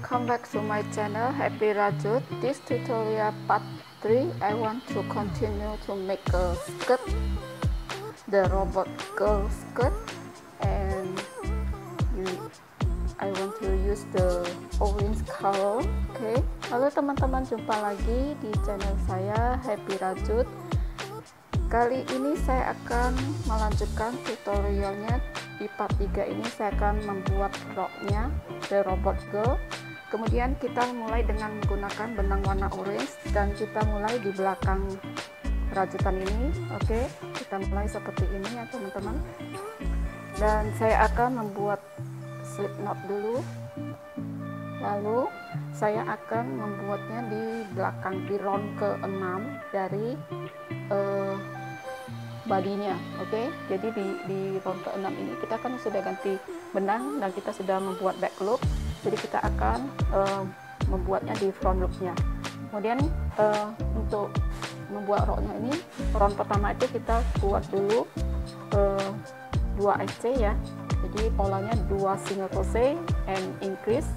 welcome back to my channel Happy Rajut. This tutorial part 3, I want to continue to make a skirt, the robot girl skirt, and I want to use the orange color. Okay, halo teman-teman, jumpa lagi di channel saya Happy Rajut. Kali ini saya akan melanjutkan tutorialnya. Di part 3 ini saya akan membuat roknya, the robot girl. Kemudian kita mulai dengan menggunakan benang warna orange, dan kita mulai di belakang rajutan ini. Oke, kita mulai seperti ini ya teman-teman. Dan saya akan membuat slip knot dulu, lalu saya akan membuatnya di belakang, di round ke-6 dari badinya. Oke, jadi di round ke-6 ini kita kan sudah ganti benang dan kita sudah membuat back loop, jadi kita akan membuatnya di front loopnya. Kemudian untuk membuat roknya ini, round pertama itu kita buat dulu 2 SC ya, jadi polanya 2 single crochet and increase,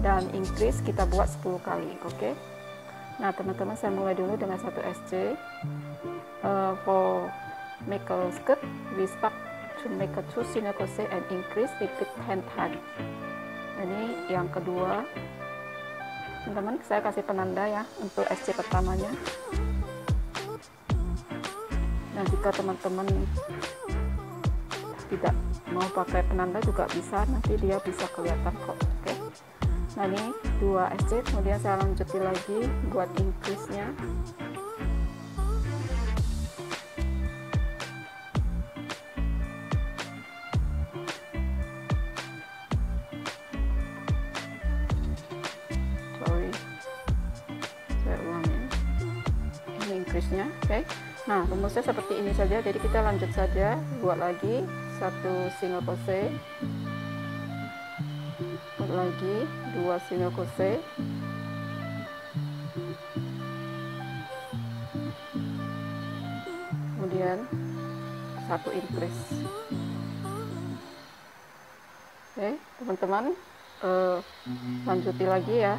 dan increase kita buat 10 kali. Oke, nah teman-teman, saya mulai dulu dengan 1 SC. For make a skirt, we start to make a 2 single crochet and increase, repeat 10 times. Ini yang kedua, teman-teman, saya kasih penanda ya untuk SC pertamanya. Nah, jika teman-teman tidak mau pakai penanda juga bisa, nanti dia bisa kelihatan kok. Oke, nah ini 2 SC, kemudian saya lanjutin lagi buat increase nya. Increase-nya. Oke, nah rumusnya seperti ini saja, jadi kita lanjut saja, buat lagi 1 single crochet, buat lagi 2 single crochet, kemudian 1 increase. Oke teman-teman, lanjuti lagi ya.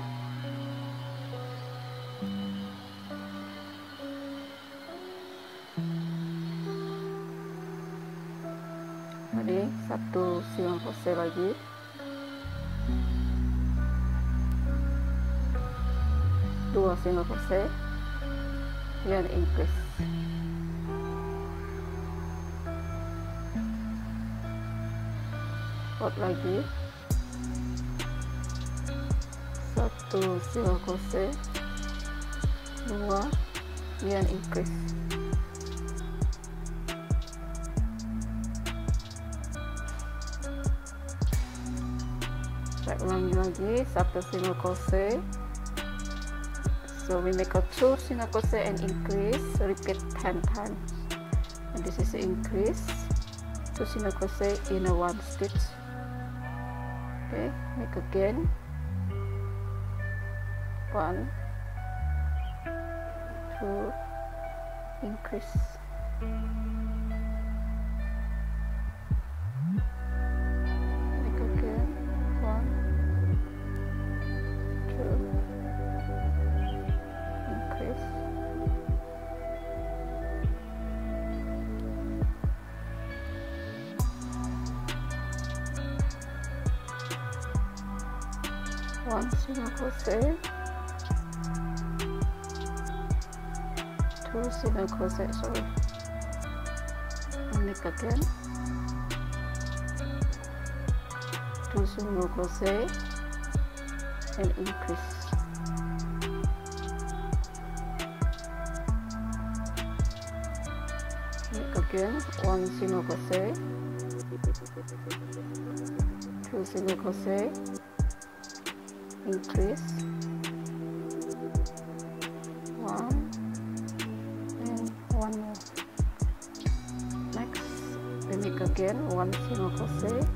Tadi 1 single crochet lagi, dua single crochet, dan increase. Buat lagi 1 single crochet, 2, dan increase. Saya ulangi lagi 1 single crochet, so we make a 2 single crochet and increase, repeat 10 times, and this is the increase, 2 single crochet in a 1 stitch. Okay, make again 1, 2, increase. One single crochet, 2 single crochet, sorry, and make again 2 single crochet and increase. Make again 1 single crochet, 2 single crochet, increase 1 and 1 more. Next we make again 1 single crochet,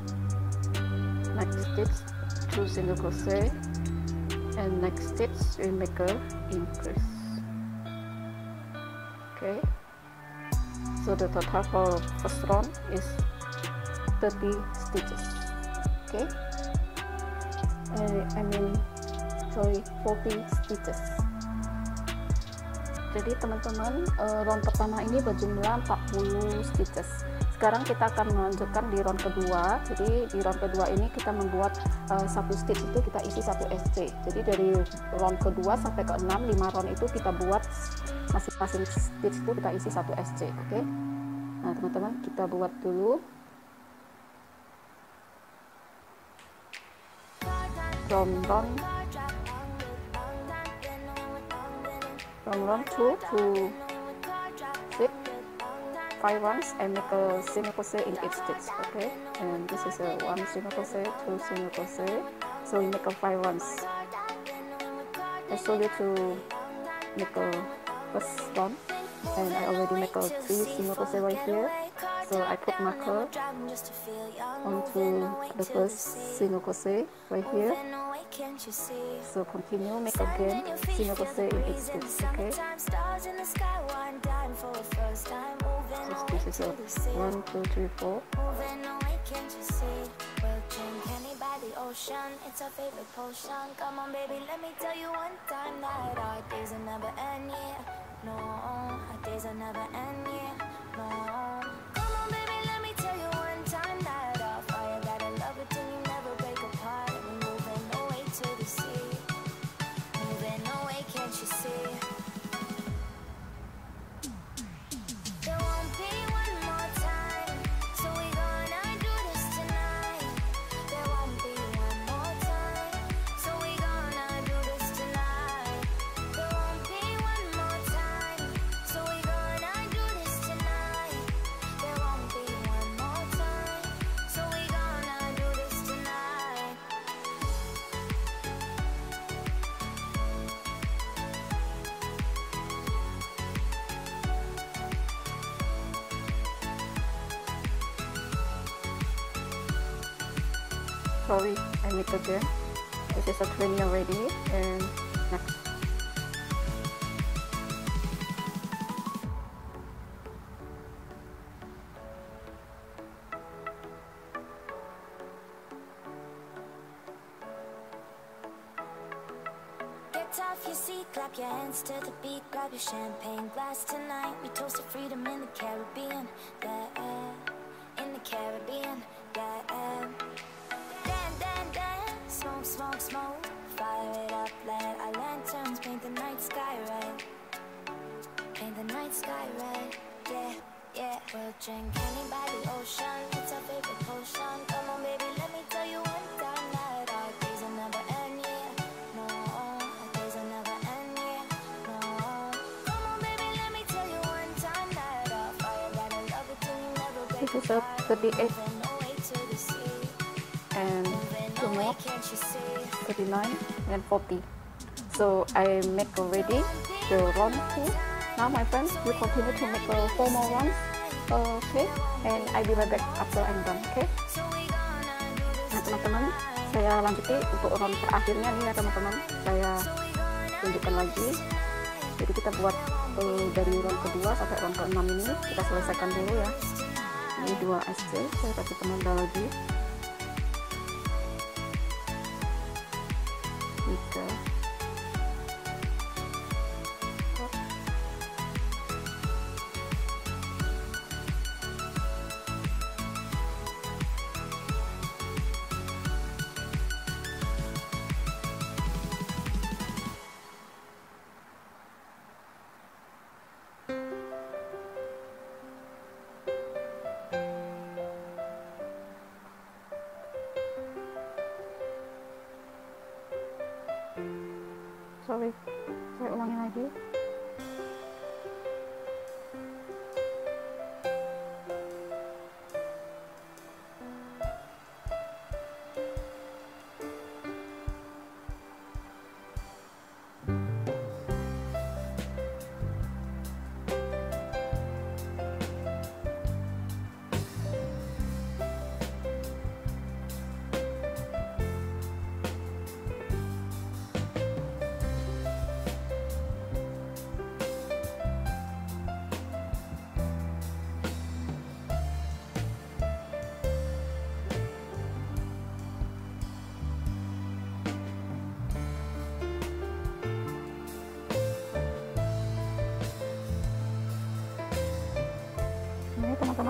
next stitch 2 single crochet, and next stitch we make a increase. Okay, so the total for first round is 30 stitches. Okay, I mean 40 stitches. Jadi teman-teman, round pertama ini berjumlah 40 stitches. Sekarang kita akan melanjutkan di round kedua. Jadi di round kedua ini kita membuat satu stitch itu kita isi 1 SC. Jadi dari round kedua sampai ke 6, 5 round itu kita buat masing-masing stitch itu kita isi 1 SC. Oke. Nah teman-teman, kita buat dulu from round 2 to 6, 5 rounds and make a single crochet in each stitch. Okay, and this is a 1 single crochet, 2 single crochet, so we make a 5 rounds. I show you to make a first round, and I already make a 3 single crochet right here, so I put marker onto the first single crochet right here. So continue, make again single crochet in each stitch. Okay, so this is a 1, 2, 3, 4. Ocean, it's our favorite potion. Come on, baby, let me tell you one time that our days will never end, yeah. No, our days will never end, yeah. No. Come on, baby, let me tell you one time that our fire got a love it till you never break apart. We're moving away to the sea, moving away, can't you see? There won't be one more time, so we gonna do this tonight. There won't be one more time, so we gonna do this tonight. There won't be one more time, so we gonna do this tonight. There won't be one more time, so we gonna do this tonight. Sorry, I make again. This is a 20 already, and next. Get off your seat, clap your hands to the beat, grab your champagne glass tonight. We toast to freedom in the Caribbean, yeah, in the Caribbean, yeah. Smoke, smoke, smoke, fire it up, let our lanterns paint the night sky red. Paint the night sky red, yeah, yeah. We'll drink honey by the ocean, it's our favorite potion. Come on, baby, let me tell you one time that our days will never end, yeah. No, our days will never end, yeah. No. Come on, baby, let me tell you one time that our fire got a love it till you never break apart. This is a 38 and 2 more, 39 and 40. So I make already the round 2. Now my friends, we continue to make 4 more rounds. Okay, and I be right back after I'm done. Okay. Nah teman-teman, saya lanjuti untuk round terakhirnya nih ya teman-teman. Saya tunjukkan lagi. Jadi kita buat dari round kedua sampai round ke-6 ini kita selesaikan dulu ya. Ini 2 SC, saya kasih penanda lagi. 3, sorry, saya ulangi lagi.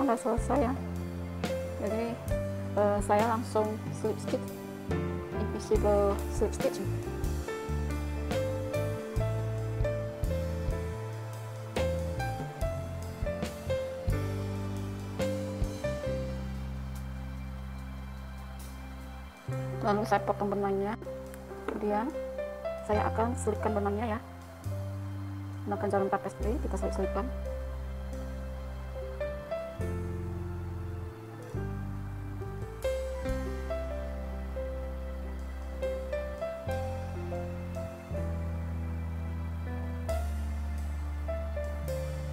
udah selesai ya. Jadi saya langsung slip stitch, invisible slip stitch. Lalu saya potong benangnya, kemudian saya akan selipkan benangnya ya. Gunakan jarum tapestry, kita selip-selipkan.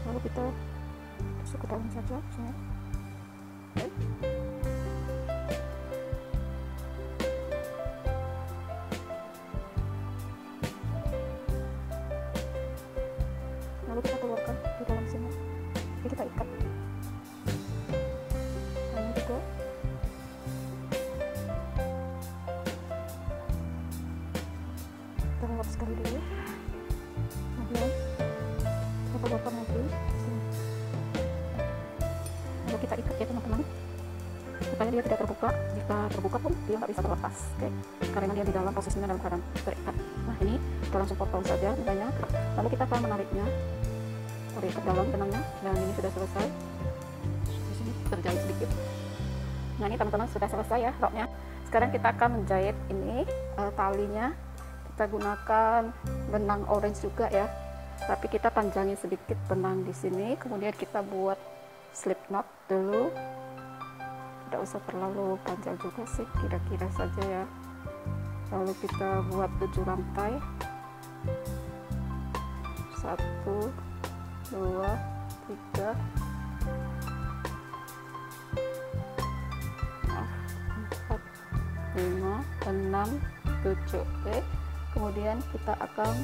Lalu kita tusuk ke dalam saja sini. Okay. Lalu kita keluarkan di dalam sini. Jadi kita ikat. Ini juga. Kita lewat sekali dulu. Kemudian kita keluarkan lagi. Sini. Lalu kita ikat ya teman-teman, supaya dia tidak terbuka. Jika terbuka pun dia nggak bisa terlepas, oke? Karena dia di dalam posisinya dalam keadaan terikat. Nah ini kita langsung potong saja benangnya. Lalu kita akan menariknya. Tarik ke dalam benangnya, dan ini sudah selesai. Di sini terjahit sedikit. Nah ini teman-teman sudah selesai ya roknya. Sekarang kita akan menjahit ini talinya. Kita gunakan benang orange juga ya, tapi kita panjangin sedikit benang di sini. Kemudian kita buat slip knot dulu. Tidak usah terlalu panjang juga sih, kira-kira saja ya. Lalu kita buat 7 rantai. 1, 2, 3, 4, 5, 6, 7. Oke. Kemudian kita akan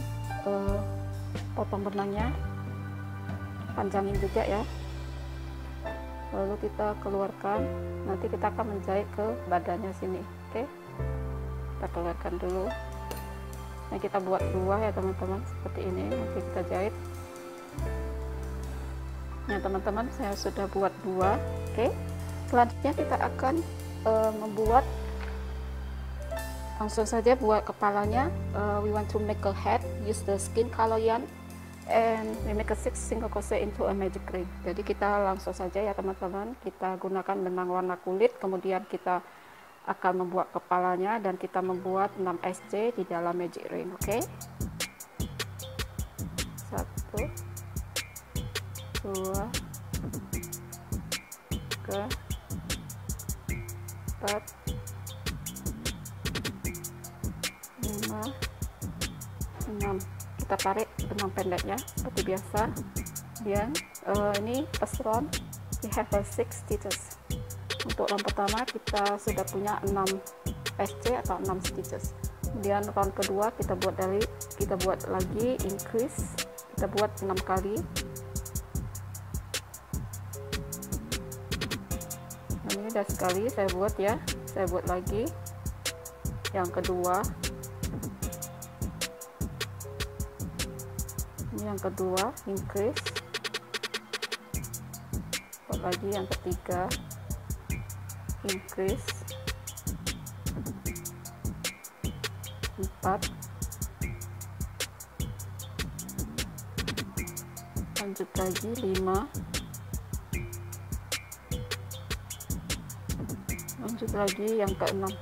potong benangnya, panjangin juga ya. Lalu kita keluarkan, nanti kita akan menjahit ke badannya sini. Oke, kita keluarkan dulu. Nah kita buat 2 ya teman-teman, seperti ini. Nanti kita jahit. Nah teman-teman, saya sudah buat 2. Oke, selanjutnya kita akan membuat, langsung saja buat kepalanya. We want to make a head, use the skin color yarn, and we make a 6 single crochet into a magic ring. Jadi kita langsung saja ya teman-teman, kita gunakan benang warna kulit, kemudian kita akan membuat kepalanya, dan kita membuat 6 SC di dalam magic ring. Oke, 1, 2, 3, 4, 5, 6. Kita tarik benang pendeknya seperti biasa. Kemudian ini first round we have 6 stitches. Untuk round pertama kita sudah punya 6 SC atau 6 stitches. Kemudian round kedua kita buat lagi increase, kita buat 6 kali. Nah, ini udah sekali saya buat ya, saya buat lagi yang kedua. Ini yang kedua, increase, buat lagi yang ketiga, increase, 4, lanjut lagi 5, lanjut lagi yang ke-6.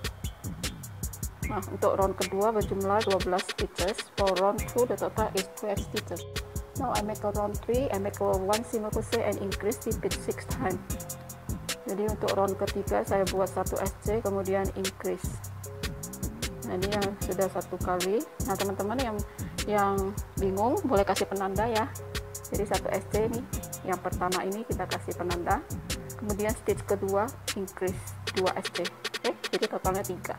Nah, untuk round kedua berjumlah 12 stitches. For round 2 the total is 12 stitches. Now I make a round 3, I make a 1 single crochet and increase, repeat 6 times. Jadi untuk round ketiga saya buat 1 SC kemudian increase. Nah ini yang sudah 1 kali. Nah teman-teman yang bingung boleh kasih penanda ya. Jadi 1 SC ini yang pertama ini kita kasih penanda, kemudian stitch kedua increase 2 SC. Oke, jadi totalnya 3.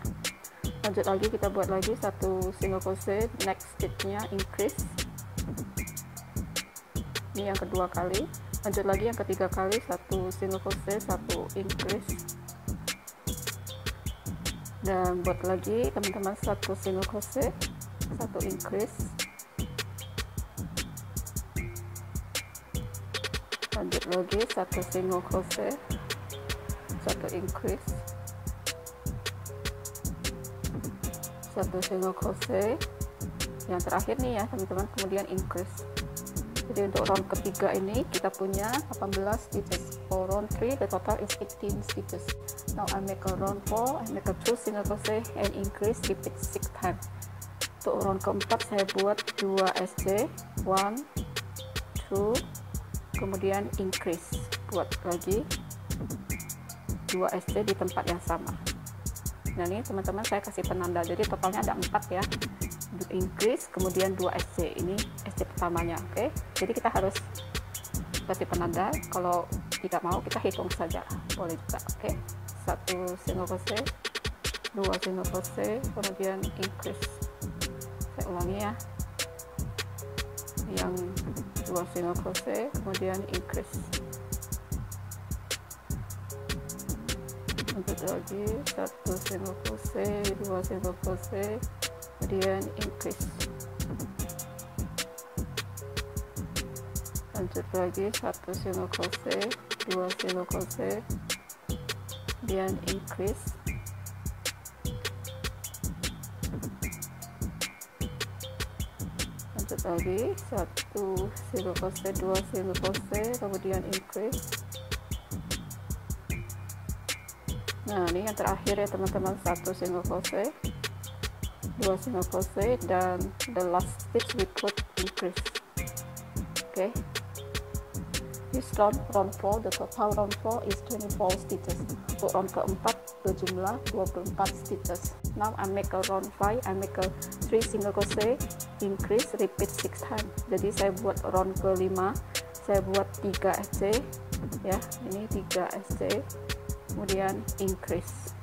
Lanjut lagi, kita buat lagi 1 single crochet, next stitchnya increase. Ini yang kedua kali. Lanjut lagi yang ketiga kali, 1 single crochet, 1 increase, dan buat lagi teman-teman 1 single crochet, 1 increase. Lanjut lagi satu single crochet, satu increase, satu single crochet yang terakhir nih ya teman-teman, kemudian increase. Jadi untuk round ketiga ini kita punya 18 stitches. For round 3 the total is 18 stitches. Now I make a round 4, I make a 2 single crochet and increase, repeat 6 times. Untuk round keempat saya buat 2 SC, 1 2, kemudian increase, buat lagi 2 SC di tempat yang sama. Nah ini teman-teman saya kasih penanda, jadi totalnya ada 4 ya. Increase kemudian 2 SC, ini SC pertamanya. Oke, jadi kita harus kasih penanda, kalau tidak mau kita hitung saja boleh juga. Oke, satu single crochet, 2 single crochet, kemudian increase. Saya ulangi ya, yang 2 single crochet kemudian increase. Lanjut lagi, 1 single crochet, 2 single crochet, kemudian increase. Lanjut lagi, 1 single crochet, 2 single crochet, kemudian increase. Lanjut lagi, 1 single crochet, 2 single crochet, kemudian increase. Nah ini yang terakhir ya teman-teman, 1 single crochet, 2 single crochet, dan the last stitch we put increase. Okay, this round 4, the total round 4 is 24 stitches. Untuk round keempat berjumlah 24 stitches. Now I make a round 5, I make a 3 single crochet, increase, repeat 6 times. Jadi saya buat round kelima, saya buat 3 SC ya, ini 3 SC, kemudian increase.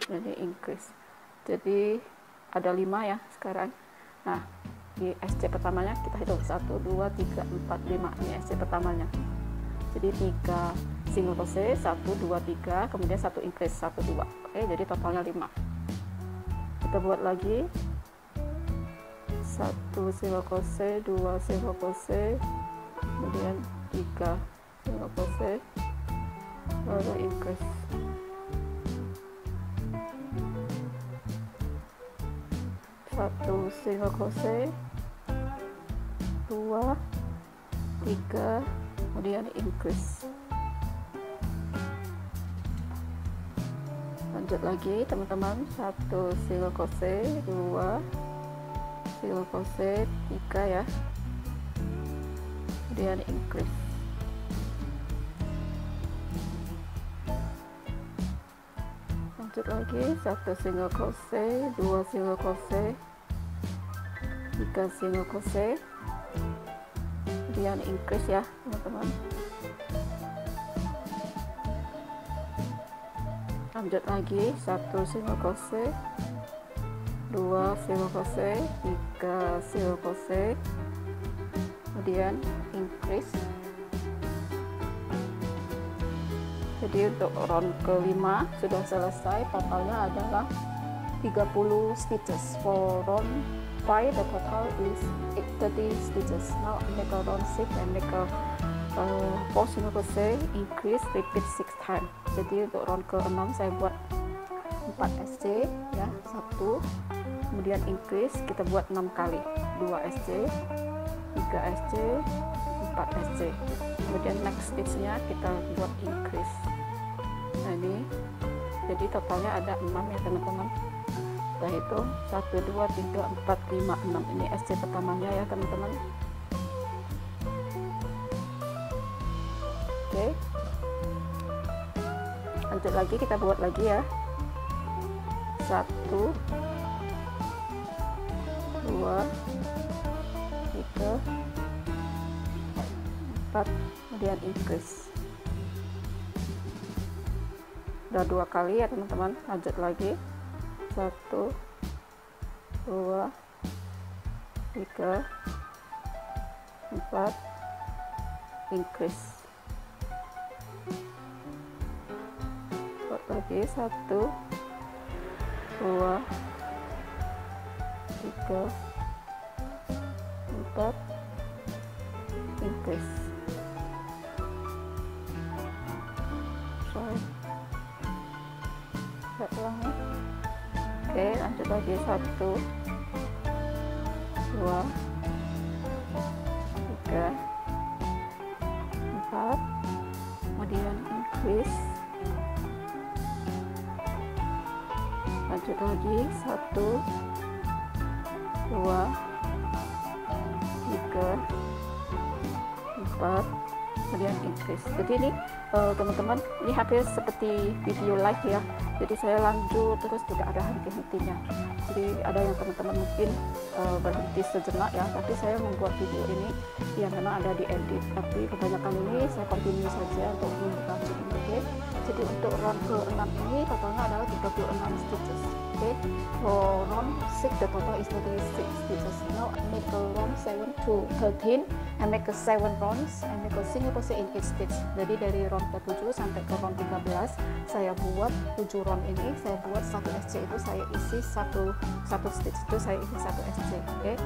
Jadi increase, jadi ada 5 ya sekarang. Nah di SC pertamanya kita hitung 1 2 3 4 5, ini SC pertamanya. Jadi 3 single crochet, 1 2 3, kemudian 1 increase, 1 2. Oke, jadi totalnya 5. Kita buat lagi 1 single crochet, 2 single crochet, kemudian 3 single crochet, lalu increase. Satu single crochet, 2 3, kemudian increase. Lanjut lagi teman-teman, 1 single crochet, 2 single crochet, 3 ya, kemudian increase. Lanjut lagi, 1 single crochet, 2 single crochet, 3 single crochet, kemudian increase ya teman-teman. Lanjut lagi, 1 single crochet, 2 single crochet, 3 single crochet, kemudian increase. Jadi untuk round kelima sudah selesai, totalnya adalah 30 stitches. For round 5 the total is 30 stitches. Now I make a round 6 and make a 4 single crochet, increase, repeat 6 times. Jadi untuk round ke-6 saya buat 4 SC ya, 1, kemudian increase, kita buat 6 kali, 2 SC, 3 SC, 4 SC, kemudian next stitchnya kita buat increase. Nah ini jadi totalnya ada 6 ya teman-teman. Kita hitung 1 2 3 4 5 6, ini SC pertamanya ya teman-teman. Oke, lanjut lagi, kita buat lagi ya, 1 2 3 4, kemudian increase. Udah 2 kali ya teman-teman. Lanjut lagi, 1 2 3 4, increase. Buat lagi, 1 2 3 4, increase. saya ulangi. Oke, lanjut lagi 1 2 3 4, kemudian increase, lanjut lagi 1 2 3 4, kemudian increase. Jadi ini teman-teman, ini hampir seperti video live ya, jadi saya lanjut terus, tidak ada henti-hentinya. Jadi ada yang teman-teman mungkin berhenti sejenak ya, tapi saya membuat video ini yang memang ada di edit, tapi kebanyakan ini saya continue saja untuk membantu. Oke, jadi untuk round ke-6 ini totalnya adalah 36 stitches. Okay, for round 6 the total is 36 stitches. Now make a round 7 to 13 and make a 7 rounds and make a single crochet in each stitch. Jadi dari round ke-7 sampai ke round 13 saya buat 7 round ini, saya buat 1 SC itu saya isi satu stitch itu saya isi 1 SC. Oke,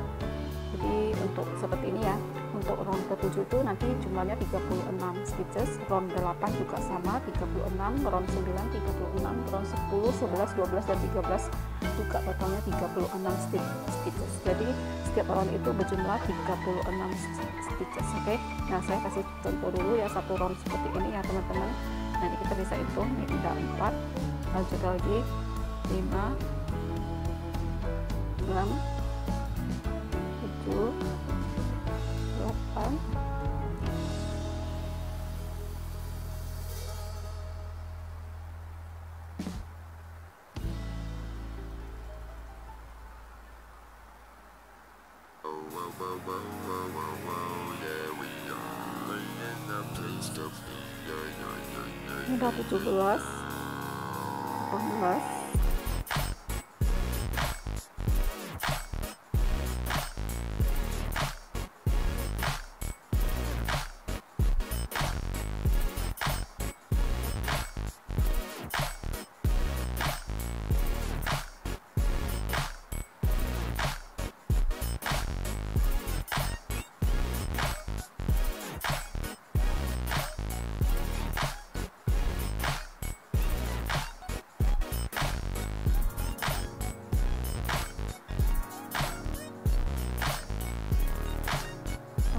jadi untuk seperti ini ya. Untuk round ke-7 itu nanti jumlahnya 36 stitches, round 8 juga sama 36, round 9 36, round 10, 11, 12 dan 13 juga totalnya 36 stitches. Jadi setiap round itu berjumlah 36 stitches. Oke, nah saya kasih contoh dulu ya, satu round seperti ini ya teman-teman. Nanti kita bisa hitung, ini udah 4, lanjut lagi 5 6 7 8 ini udah 17 18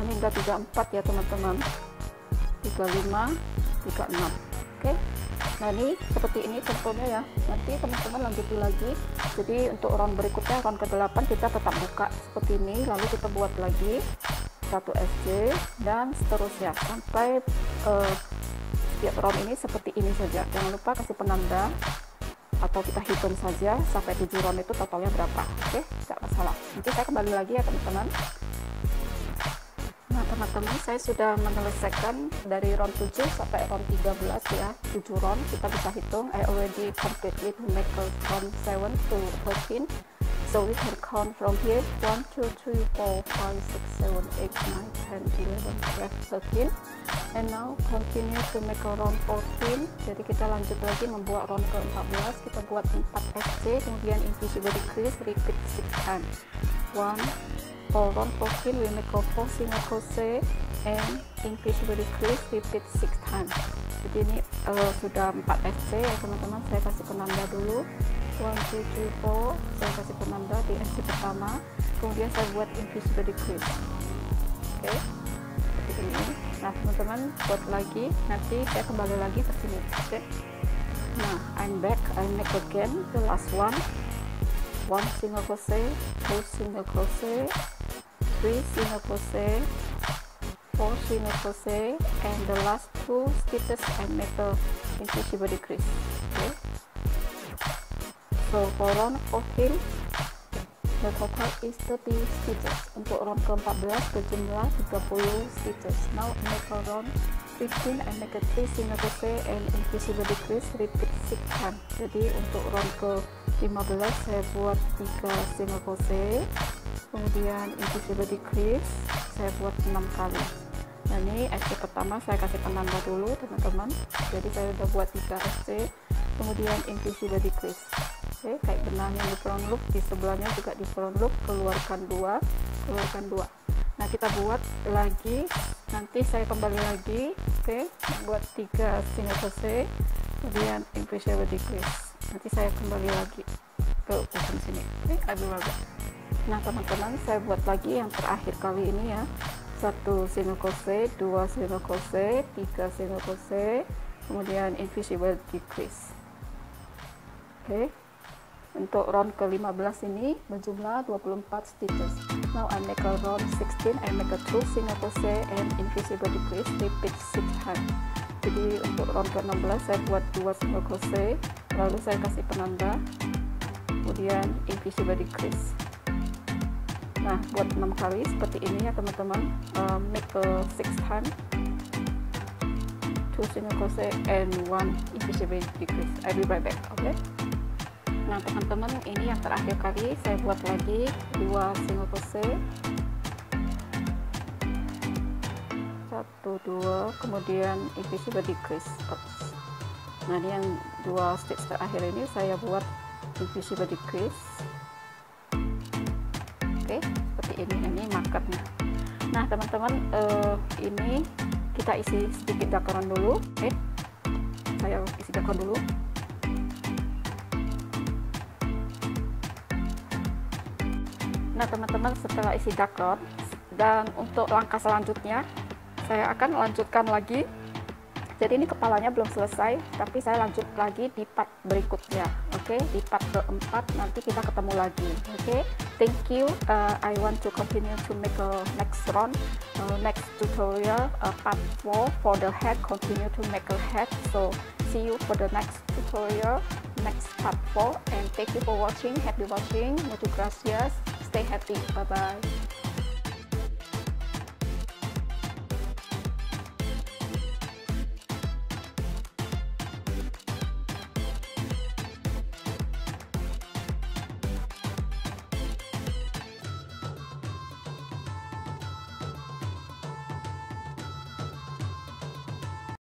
ini udah 34 ya teman-teman, 35 36. Oke, nah ini seperti ini contohnya ya, nanti teman-teman lanjutin lagi. Jadi untuk round berikutnya, round ke-8 kita tetap buka seperti ini, lalu kita buat lagi 1 SC dan seterusnya sampai setiap round ini seperti ini saja. Jangan lupa kasih penanda atau kita hitung saja sampai 7 round itu totalnya berapa. Oke, tidak masalah. Nanti saya kembali lagi ya teman-teman. Nah teman-teman, saya sudah menyelesaikan dari round 7 sampai round 13 ya, 7 round kita bisa hitung. I already completely to make a round 7 to 13, so we can count from here 1 2 3 4 5 6 7 8 9 10 11 12 13, and now continue to make a round 14. Jadi kita lanjut lagi membuat round ke-14, kita buat 4 SC, kemudian invisible decrease, repeat 6 times. 1 for round 14 we make a 4 single crochet and invisible decrease, repeat 6 times. Jadi ini sudah 4 SC ya teman-teman. Saya kasih penanda dulu 1 2 3 4, saya kasih penanda di SC pertama, kemudian saya buat invisible decrease. Oke, seperti ini. Nah teman-teman, buat lagi, nanti saya kembali lagi ke sini. Oke, nah I'm back, I make again the last one, 1 single crochet, 2 single crochet, 3 single crochet, 4 single crochet, and the last 2 stitches I make a invisible decrease. Okay, so for round 14 the total is 30 stitches. Untuk round ke-14 berjumlah 30 stitches. Now make a round 15 and make a 3 single crochet and invisible decrease, repeat 6 times. Jadi untuk round ke-15 saya buat 3 single crochet, kemudian invisible decrease saya buat 6 kali. Nah ini SC pertama saya kasih penanda dulu teman-teman. Jadi saya udah buat 3 SC, kemudian invisible decrease. Oke, kayak benang yang di front loop, di sebelahnya juga di front loop, keluarkan 2, keluarkan 2. Nah kita buat lagi, nanti saya kembali lagi. Oke, buat 3 single crochet, kemudian invisible decrease. Nanti saya kembali lagi ke ujung sini. Oke, I will rub it. Nah teman-teman, saya buat lagi yang terakhir kali ini ya. 1 single crochet, 2 single crochet, 3 single crochet, kemudian invisible decrease. Oke, untuk round ke-15 ini berjumlah 24 stitches. Now I make a round 16, I make a 2 single crochet and invisible decrease, repeat 6 times. Jadi untuk round ke-16 saya buat 2 single crochet, lalu saya kasih penanda, kemudian invisible decrease. Nah, buat 6 kali seperti ini ya teman-teman. Make a 6 times, 2 single crochet and 1 invisible decrease. I will be right back. Oke. Nah teman-teman, ini yang terakhir kali saya buat lagi 2 single crochet, 1 2, kemudian invisible decrease. Oops. Nah ini yang 2 stitch terakhir ini saya buat invisible decrease. Oke, seperti ini markernya. Nah teman-teman, ini kita isi sedikit dakoran dulu. Oke, saya isi dakoran dulu. Nah teman-teman, setelah isi dakoran, dan untuk langkah selanjutnya saya akan lanjutkan lagi. Jadi ini kepalanya belum selesai, tapi saya lanjut lagi di part berikutnya. Oke, di part keempat nanti kita ketemu lagi. Oke, thank you. I want to continue to make a next round, next tutorial, part 4 for the head. Continue to make a head. So see you for the next tutorial, next part 4. And thank you for watching. Happy watching. Muchas gracias. Stay happy. Bye bye.